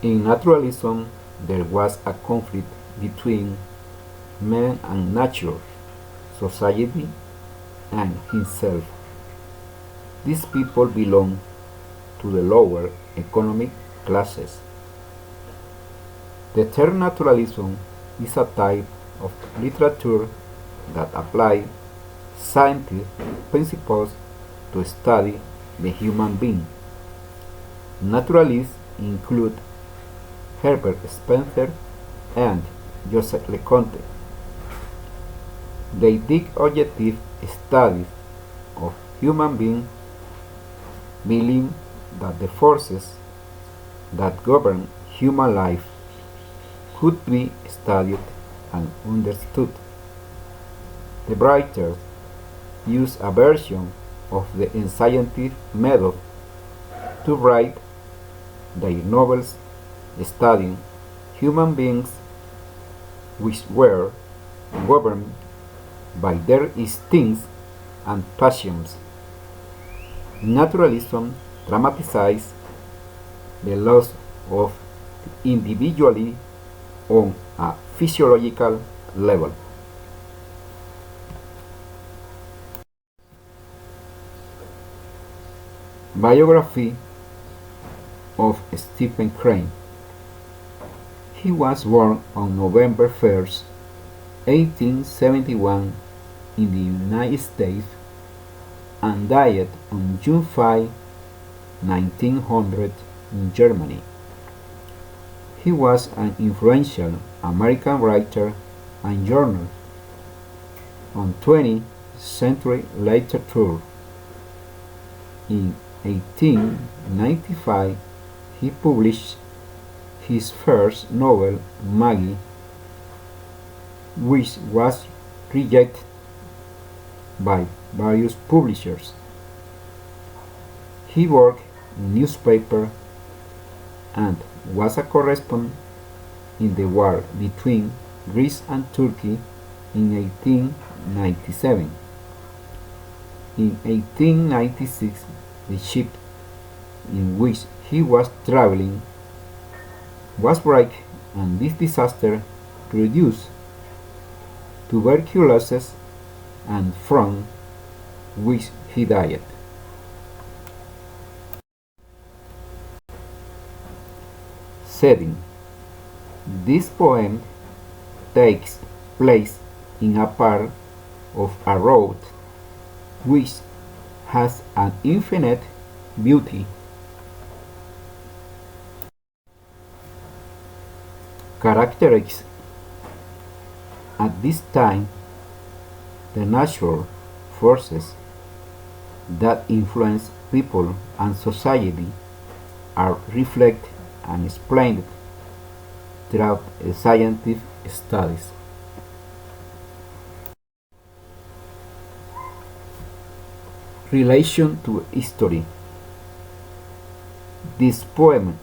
In naturalism, there was a conflict between man and nature, society and himself. These people belong to the lower economic classes. The term naturalism is a type of literature that applies scientific principles to study the human being. Naturalists include Herbert Spencer and Joseph LeConte. They dig objective studies of human beings, believe that the forces that govern human life could be studied and understood. The writers use a version of the scientific method to write their novels studying human beings which were governed by their instincts and passions. Naturalism dramatizes the loss of individuality on a physiological level. Biography of Stephen Crane. He was born on November 1st, 1871 in the United States and died on June 5, 1900 in Germany. He was an influential American writer and journalist on 20th century literature. In 1895, he published his first novel, Maggie, which was rejected by various publishers. He worked in newspaper and was a correspondent in the war between Greece and Turkey in 1897. In 1896, the ship in which he was traveling was wrecked, and this disaster produced tuberculosis, and from which he died. Setting. This poem takes place in a part of a road which has an infinite beauty. Characteristics. At this time, the natural forces that influence people and society are reflected and explained throughout scientific studies. Relation to history. This poem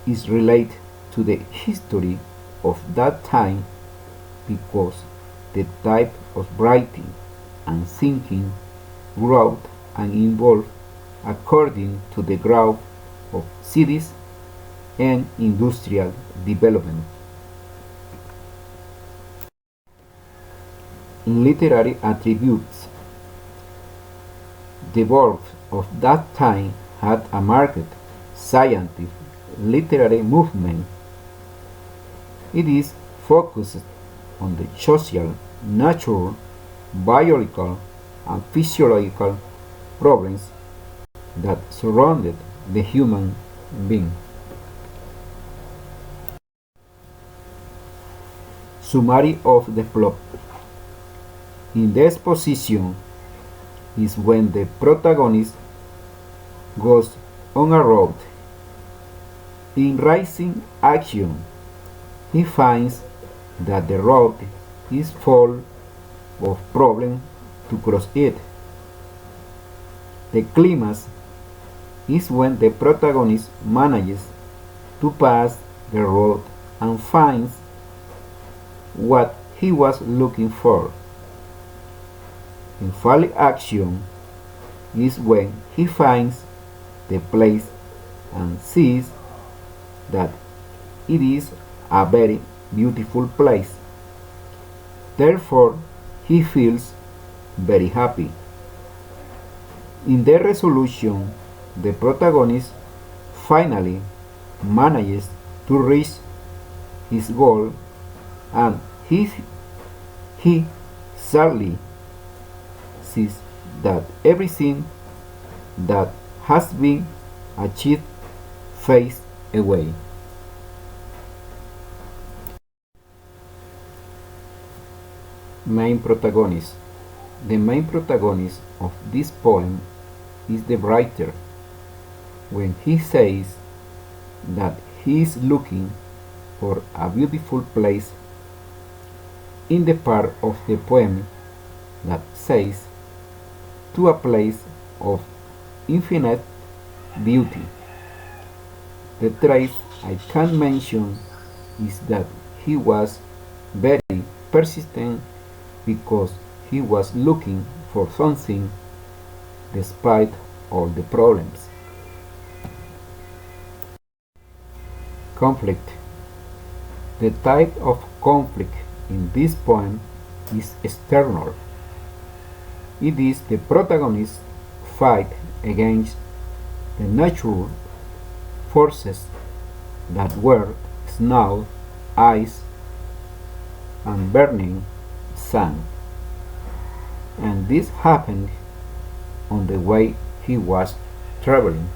is related to the history of that time because the type of writing and thinking grew and evolved according to the growth of cities and industrial development. Literary attributes. The work of that time had a marked scientific literary movement. It is focused on the social, natural, biological, and physiological problems that surrounded the human being. Summary of the plot. In the exposition is when the protagonist goes on a road. In rising action, he finds that the road is full of problems to cross it. The climax is when the protagonist manages to pass the road and finds what he was looking for. In final action is when he finds the place and sees that it is a very beautiful place. Therefore, he feels very happy. In the resolution, the protagonist finally manages to reach his goal, and he sadly sees that everything that has been achieved fades away. Main protagonist. The main protagonist of this poem is the writer. When he says that he is looking for a beautiful place, in the part of the poem that says to a place of infinite beauty, the trait I can mention is that he was very persistent because he was looking for something despite all the problems. Conflict. The type of conflict in this poem is external. It is the protagonist's fight against the natural forces that were snow, ice, and burning sand. And this happened on the way he was traveling.